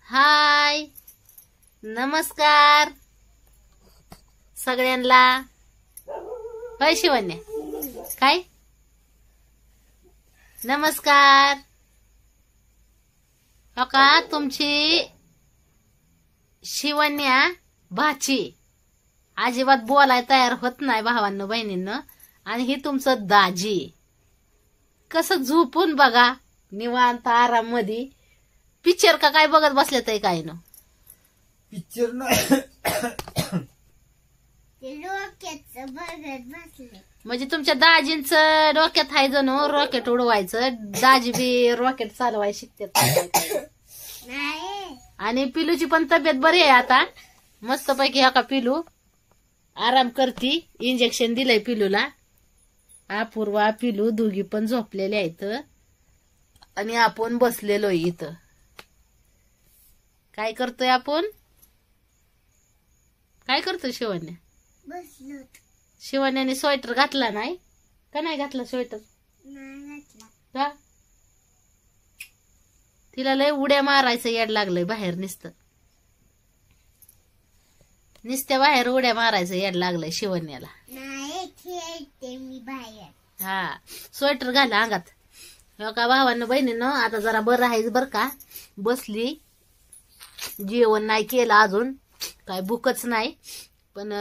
हाय नमस्कार सगळ्यांना. होय शिवण्या काय नमस्कार. हो का तुमची शिवण्या भाची अजिबात बोलाय तयार होत नाही भावांनो बहिणींनो. आणि हे तुमचं दाजी कसं झोपून बघा निवांत आराम मध्ये. पिक्चर का काय बघत बसले तर काय न पिक्चर नाही म्हणजे तुमच्या दाजींचं डोक्यात आहे जणू रॉकेट उडवायचं. दाजी बी रॉकेट चालवाय शिकतात. आणि पिलूची पण तब्येत बरी आहे आता मस्त पैकी. हा का पिलू आराम करती. इंजेक्शन दिलंय पिलूला. अपूर्वा पिलू दोघी पण झोपलेले आहेत आणि आपण बसलेलो इथं. काय करतोय आपण काय करतोय शिवण्या बसलो. शिवण्याने स्वेटर घातला नाही का नाही घातला स्वेटर का? तिला लय उड्या मारायचं याड लागलंय बाहेर. नुसत्या बाहेर उड्या मारायचं याड लागलंय शिवण्याला. नाही खेळते मी बाहेर. हा स्वेटर घाला अंगात. हो का भावांनो बहिणींनो आता जरा बरं आहे बर का. बसली जेवण नाही केलं अजून काय भूकच नाही. पण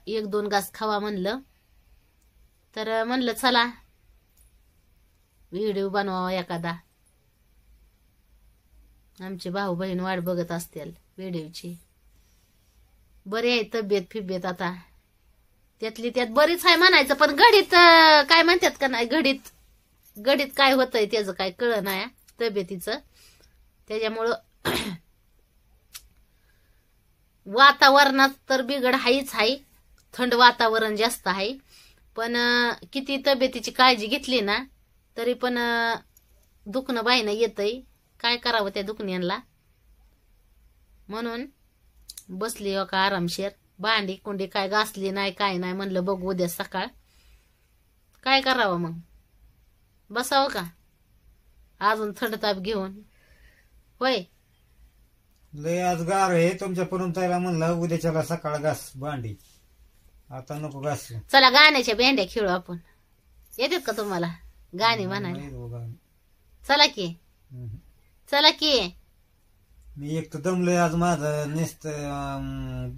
1-2 घास खावा म्हणलं तर म्हणलं चला व्हिडिओ बनवावा एखादा. आमचे भाऊ बहीण वाट बघत असतील व्हिडिओची. बरी आहे तब्येत फिब्येत आता त्यातली त्यात बरीच आहे म्हणायचं. पण घडीत काय म्हणतात का नाही घडीत काय होतंय त्याचं काय कळ नाही तब्येतीचं. त्याच्यामुळं वातावरणात तर बिघड हाईच आहे. थंड वातावरण जास्त आहे. पण किती तब्येतीची काळजी घेतली ना तरी पण दुखणं बाईनं येतंय. काय करावं त्या दुखण्यांना. म्हणून बसली हो का आरामशीर. भांडी कुंडी काय घासली नाही काय नाही म्हणलं बघू उद्या सकाळ काय करावं मग. बसावं का अजून थंड ताप घेऊन. होय लय आज गार आहे तुमच्यापर्यंत म्हणलं उद्याच्याला सकाळ घास भांडी. आता नको घास. चला गाण्याच्या भेंड्या खेळू आपण. येतात का तुम्हाला गाणी म्हणायला? चला की चला की. मी एक तर दमलोय आज. माझं नुसत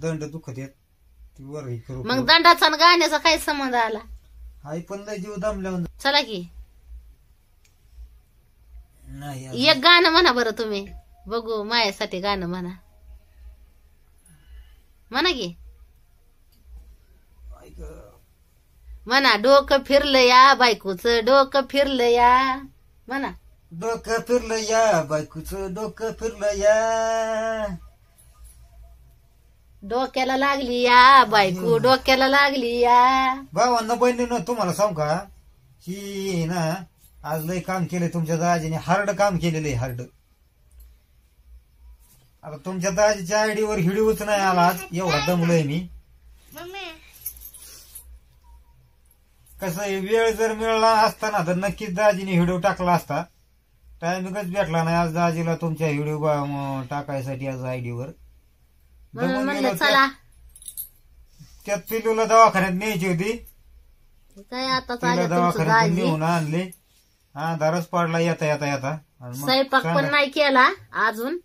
दंड दुखत येत वर करू. मग दंडाचा आणि गाण्याचा काय संबंध आला? आई पण लय जीव दमल्यावर. चला की नाही एक गाणं म्हणा बरं तुम्ही बघू. माझ्यासाठी गाणं म्हणा म्हणा की म्हणा. डोकं फिरलं या बायकोचं डोकं फिरलं या म्हणा. डोकं फिरलं या बायकोचं डोकं फिरलं या. डोक्याला लागली या बायको डोक्याला लागली या. भावांना बहिणीनं तुम्हाला सांगू का ही ना आज लय काम केलंय तुमच्या दाजीने. हार्ड काम केलेलं आहे हार्ड. आता तुमच्या दाजीच्या आयडीवर हिडीवच नाही आला आज. एवढा दमलोय मी. कसं आहे वेळ जर मिळाला असता ना तर नक्कीच दाजीने व्हिडिओ टाकला असता. टायमिंगच भेटला नाही आज दाजीला तुमच्या व्हिडिओ टाकायसाठी आज आयडीवर. चला त्यात पिलूला दवाखान्यात न्यायची होती. काय आता तिला दवाखान्यात नेऊन आणले. अंधारच पडला येता येता येता. स्वयंपाक पण नाही केला अजून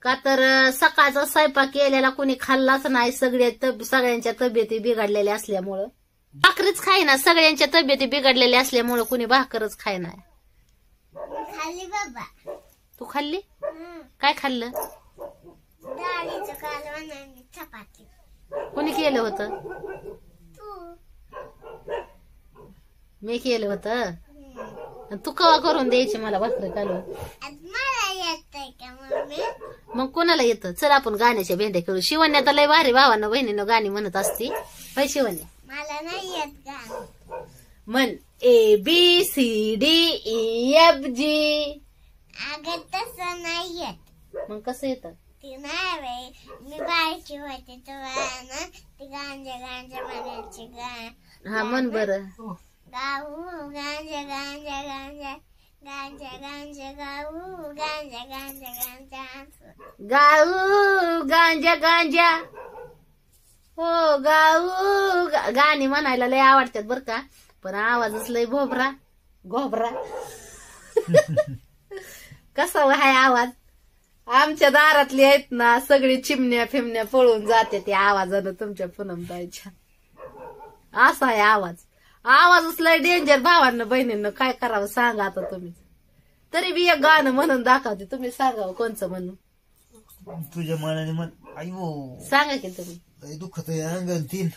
का तर सकाळचा स्वयंपाक केलेला कोणी खाल्लाच नाही. सगळ्यांच्या तब्येती बिघडलेल्या असल्यामुळं भाकरीच खायना. सगळ्यांच्या तब्येती बिघडलेल्या असल्यामुळं कोणी भाकरच खायना. खाल्ली बाबा. तू खाल्ली काय खाल्लं? डाळीचं कालवण आणि चपाती. कोणी केलं होतं? तू. मी केलं होतं. तू कवा करून द्यायची मला भाकरी कालवण? मला येतंय का मम्मी? मग कोणाला येतं? चल आपण गाण्याच्या भेंड्या खेळू. शिवण्या तर लय भारी भावानं बहिणीनं गाणी म्हणत असती. होय शिवण्या? मला नाही येत का? म्हण ABCDEFG. अगं तसं नाही येत. मग कसं येतं? ती नाही बाई. मी बायची होते तेव्हा ना ती गांजा म्हणायची गा. हा म्हण बरं. गाऊ गांजा गांजा गांजा गांजा गांजा गाऊ गांजा गांजा गांजा असं. गाऊ गांजा गांजा. हो गाऊ गाणी म्हणायला लय आवडतात बर का, पण आवाजच लय घोबरा घोबरा. कसा आहे आवाज. आमच्या दारातली आहेत ना सगळी चिमण्या फिमण्या पळून जाते त्या आवाजानं तुमच्या पूनमताईच्या. असा आहे आवाज. आवाजच लय डेंजर. भावांना बहिणींना काय करावं सांगा आता तुम्ही. तरी बी एक गाणं म्हणून दाखवते, तुम्ही सांगावं कोणचं म्हणून. तुझ्या मनाने म्हण. आयो सांगा की तुम्ही. दुखत अंगण तीन.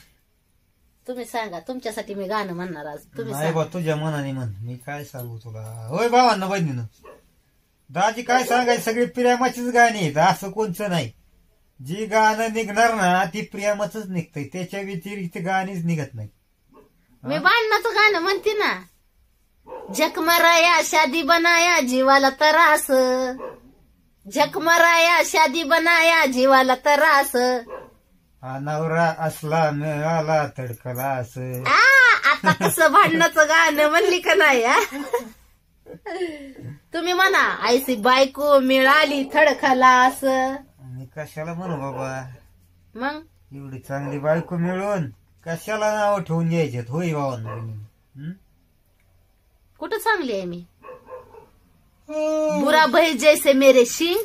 तुम्ही सांगा, तुमच्यासाठी मी गाणं म्हणणार आज. तुम्ही नाही सांगा. बा तुझ्या मनाने म्हण. मी काय सांगू तुला. होय भावांना बहिणीनं दाजी काय सांगायचं, सगळी प्रेमाचीच गाणी आहेत, असं कोणचं नाही. जी गाणं निघणार ना ती प्रेमाचंच निघतंय, त्याच्या व्यतिरिक्त गाणीच निघत नाही. मी भांडणाचं गाणं म्हणते ना. झक मराया शादी बनाया जीवाला त्रास. झक मराया शादी बनाया जीवाला त्रास. नवरा असला मिळाला तडकला असं. आता कसं भांडणाचं गाणं म्हणली का नाही. तुम्ही म्हणा आयसी बायको मिळाली थडकला असं. मी कशाला म्हणू बाबा. मग एवढी चांगली बायको मिळून कशाला नाव ठेवून द्यायचे. होय भावांना. कुठं चांगली आहे मी. बुरा भाई जैसे मेरे शिंग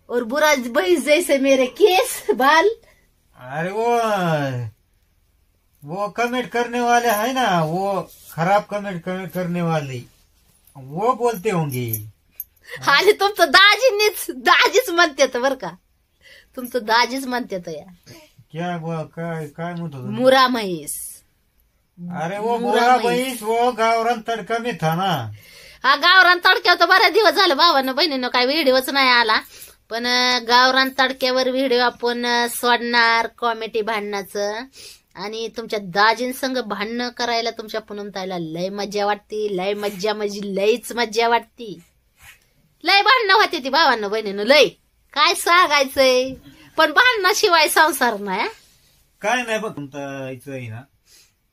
और बुरा भाई जैसे मेरे केस बाल. अरे वो कमेंट करने वाले है ना, वो खराब कमेंट करने वाले वो बोलते होंगे. आणि तुमचं दाजीच म्हणतात बर का. तुमचं दाजीच म्हणतात या. क्या काय म्हणतो. मुरा म्हैस. अरे वो मुरा म्हैस वो गावरान तडका में था ना. हा गावरान तडक्यावर तर बऱ्याच दिवस झालं भावानं बहिणीनं काय व्हिडिओच नाही आला. पण गावरान तडक्यावर व्हिडिओ आपण सोडणार कॉमेडी भांडणाचं. आणि तुमच्या दाजींसंग भांडणं करायला तुमच्या पूनमताईला लय मज्जा वाटती. लय मज्जा म्हणजे लयच मज्जा वाटती. लय भांडणं होते ती भावांना बहिणीनं लय. काय सांगायचंय. पण भांडणाशिवाय संसार नाही. काय नाही बघ तुमचं ना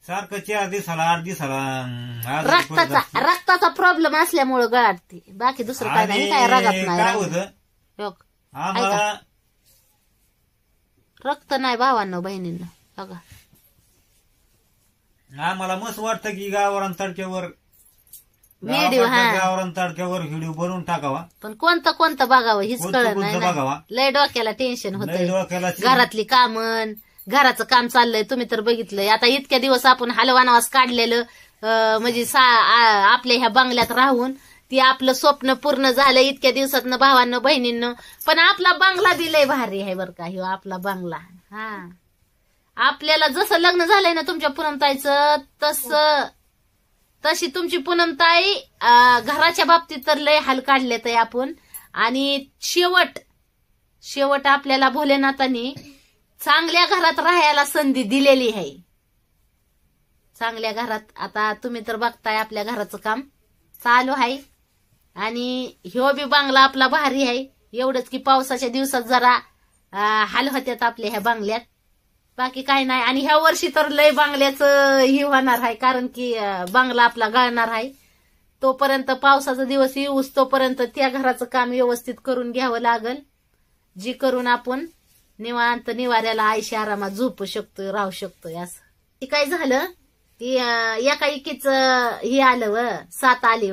सारखं 4 दिवसाला 8 दिवसाला रक्ताचा प्रॉब्लेम असल्यामुळे गळाटते. बाकी दुसरं काय नाही. काय रगत काय होतं नाही. आम्हाला रक्त नाही भावांना बहिणींना. बघा आम्हाला मस्त वाटतं की गावरान तडक्यावर व्हिडिओ. गावरान तडक्यावर व्हिडिओ बनवून टाकावा. पण कोणतं बघावं हीच कळत नाही. बघावा. लय डोक्याला टेन्शन होतंय. डोक्याला घरातली कामं घराचं काम चाललंय. तुम्ही तर बघितलंय आता इतक्या दिवस आपण हलवानावास काढलेलं म्हणजे आपल्या ह्या बंगल्यात राहून ती आपलं स्वप्न पूर्ण झालं इतक्या दिवसातनं भावांना बहिणींना. पण आपला बंगला बी लय भारी आहे बर का. ह्यो आपला बंगला. हा आपल्याला जसं लग्न झालंय ना तुमच्या पूनमताईचं तशी तुमची पूनमताई घराच्या बाबतीत तर लय हाल काढले आपण. आणि शेवट आपल्याला भोलेनाथांनी चांगल्या घरात राहायला संधी दिलेली आहे. चांगल्या घरात आता तुम्ही तर बघताय आपल्या घराचं काम चालू आहे. आणि ह्यो बी बंगला आपला भारी आहे. एवढंच की पावसाच्या दिवसात जरा हाल होत्यात आपल्या ह्या बंगल्यात. बाकी काय नाही. आणि ह्या वर्षी तर लय बंगल्याचं ही होणार आहे. कारण की बंगला आपला गळणार आहे. तोपर्यंत पावसाचा दिवस येऊस तोपर्यंत त्या घराचं काम व्यवस्थित करून घ्यावं लागल. जी करून आपण निवांत निवाऱ्याला आयशी आरामात झोपू शकतोय राहू शकतोय. असं काय झालं की एका एकीच हे आलं साथ आली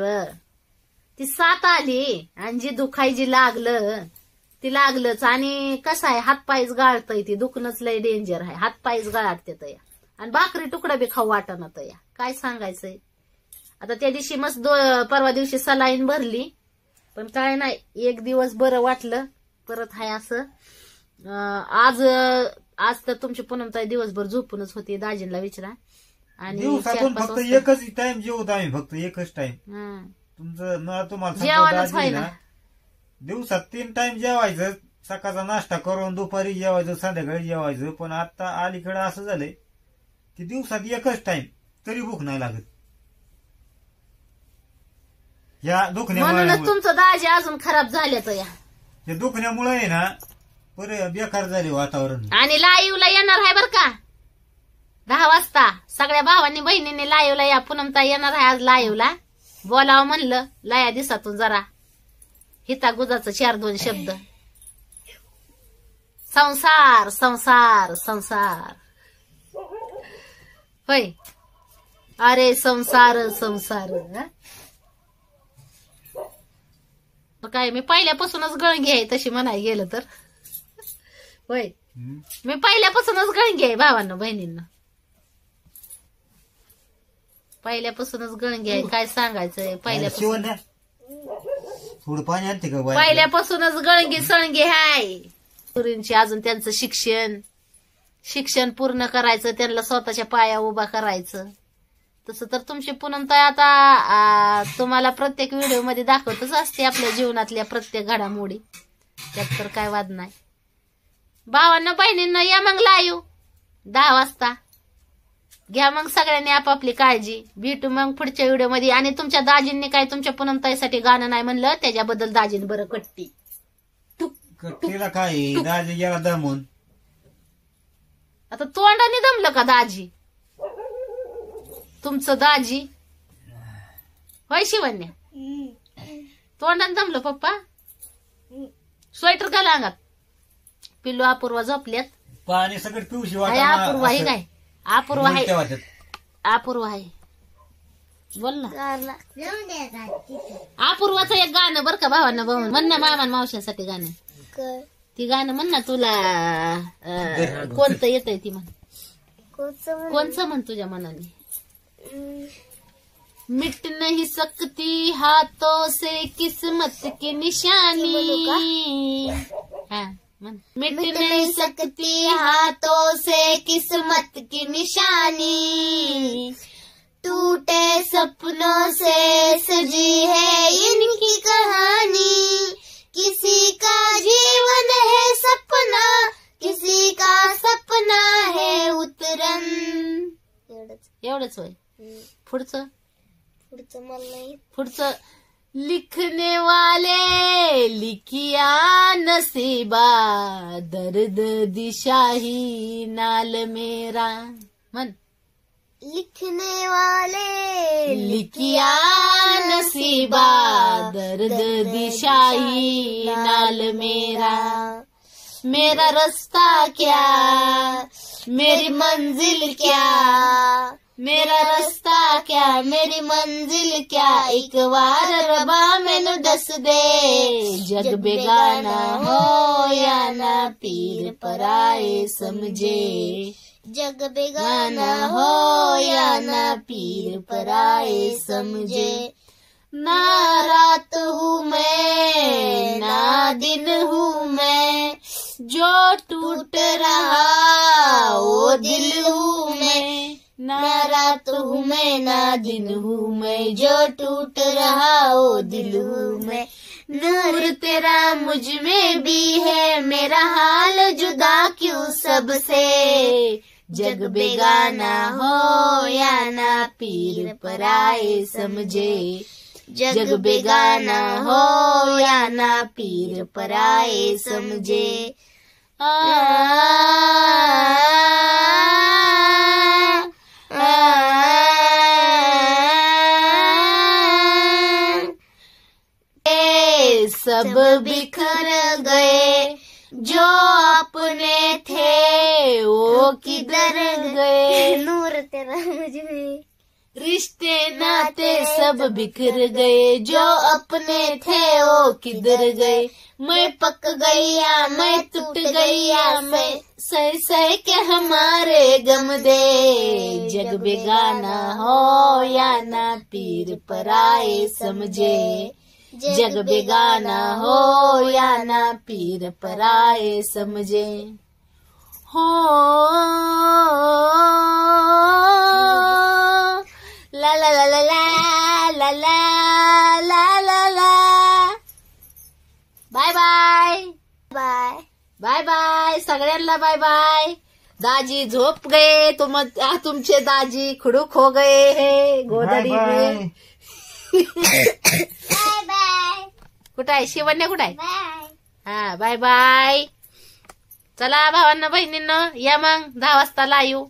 ती साथ आली. आणि जी दुखायची लागलं ती लागलंच. आणि कसं आहे हातपायच गाळतय. ती दुखणंच लय डेंजर आहे. हातपायच गाळते तया. आणि भाकरी तुकडा बी खाऊ वाटणं तया. काय सांगायचंय. आता त्या दिवशी मस्त परवा दिवशी सलाईन भरली. पण काय नाही एक दिवस बरं वाटलं. परत हाय असं. आज तर तुमची पूनमताई दिवसभर झोपूनच होती. दाजींना विचारा. आणि फक्त एकच टाइम जेवत आम्ही. फक्त एकच टाइम. तुमचं तुम्हाला दिवसात 3 टाइम जेवायचं. सकाळचा नाश्ता करून दुपारी जेवायचं संध्याकाळी जेवायचं. पण आता अलीकडे असं झालंय की दिवसात एकच टाइम तरी भूक नाही लागत. या दुखण्यामुळे तुमचं दाजी अजून खराब झाल्याचं या दुखण्यामुळे आहे ना बेकार झाले वातावरण. आणि लाईव्हला येणार आहे बर का 10 वाजता. सगळ्या भावांनी बहिणींनी लाईव्हला या. पूनमताई येणार आहे आज लाईव्हला. बोलावं म्हणलं लाया दिवसातून जरा हिता गुजाचं 4-2 शब्द. संसार संसार संसार होय. अरे संसार संसार. काय मी पहिल्यापासूनच गळंगी आहे तशी म्हणाय गेलं तर. होय मी पहिल्यापासूनच गळंगी आहे भावांना बहिणींना. पहिल्यापासूनच गळंगी आहे. काय सांगायचंय पहिल्यापासून. थोडं पाणी आणते का पहिल्यापासूनच गळंगी सळंगी हाय. पुरींची अजून त्यांचं शिक्षण पूर्ण करायचं, त्यांना स्वतःच्या पाया उभा करायचं. तसं तर तुमची पूनमताई आता तुम्हाला प्रत्येक व्हिडिओ मध्ये दाखवतच असते आपल्या जीवनातल्या प्रत्येक घडामोडी. त्यात तर काय वाद नाही. भावांना बहिणींना या मग लाईव्ह 10 वाजता. घ्या मग सगळ्यांनी आपापली काळजी. भेटू मग पुढच्या व्हिडिओ मध्ये. आणि तुमच्या दाजींनी काय तुमच्या पूनमताईसाठी गाणं नाही म्हणलं त्याच्याबद्दल दाजीन बरं कट्टी. कट्टीला काय दाजी गेला दमून. आता तोंडाने दमलं का दाजी तुमचं दाजी. होय शिवण्या तोंडाने दमलं पप्पा. स्वेटर घाला अंगात. पिल्लू अपूर्वा झोपल्यात. पाणी सगळं पिवशी अपूर्वा हे काय अपूर्वा आहे. अपूर्वा आहे बोल ना. अपूर्वाचं एक गाणं बरं का भावांना भाऊन म्हण ना मामा मावशांसाठी गाणं. ती गाणं म्हण ना तुला कोणतं येतंय ती म्हण. कोणचं म्हण तुझ्या मनाने. मिट नहीं सकती हाथों से किस्मत की निशानी. हाँ मिट नहीं सकती हाथों से किस्मत की निशानी. टूटे सपनों से सजी है इनकी कहानी. किसी का जीवन है सपना, किसी का सपना है उतरन. एवढंच होय. पुढचं मला नाही. पुढचं लिखने वाले लिखिया नसीबा दर्द दिशाही नाल मेरा. मन लिखने वाले लिखिया नसीबा दर्द दिशाही नाल मेरा. मेरा रास्ता क्या मेरी मंजिल क्या, मेरा रास्ता क्या मेरी मंजिल क्या. एक बार रबा मैनू दस दे. जग बेगाना हो या ना पीर पराए समझे. जग बेगाना हो या ना पीर पराए समझे. ना रात हूँ मैं ना दिन हूँ मैं, जो टूट रहा वो दिल हूँ मैं. ना रात हूँ मैं ना दिन हूँ मैं, जो टूट रहा वो दिल हूँ मैं. नूर तेरा मुझ में भी है, मेरा हाल जुदा क्यों सबसे. जग बेगाना हो या ना पीर पराए समझे. जग बेगाना हो या ना पीर पराए समझे. सब बिखर गए जो अपने थे वो किधर गए. नूर तेरा मुझ में. रिश्ते नाते सब बिखर गए जो अपने थे वो किधर गए. मैं पक गईया मैं टूट गईया मैं, सह सह के हमारे गम दे. जग बेगाना हो या ना पीर पराए समझे. जग बेगाना हो या ना पीर पराए समझे. हो ला ला ला ला ला ला ला ला ला. Bye bye bye bye bye सगळ्यांना बाय बाय. दाजी झोप गए तुमचे दाजी खुडूक हो गए है गोदडी में. Bye bye. कुठं आहे शिवण्या कुठं आहे. बाय. हा बाय बाय. चला भावांना बहिणींना या मग 10 वाजता लाईव्ह.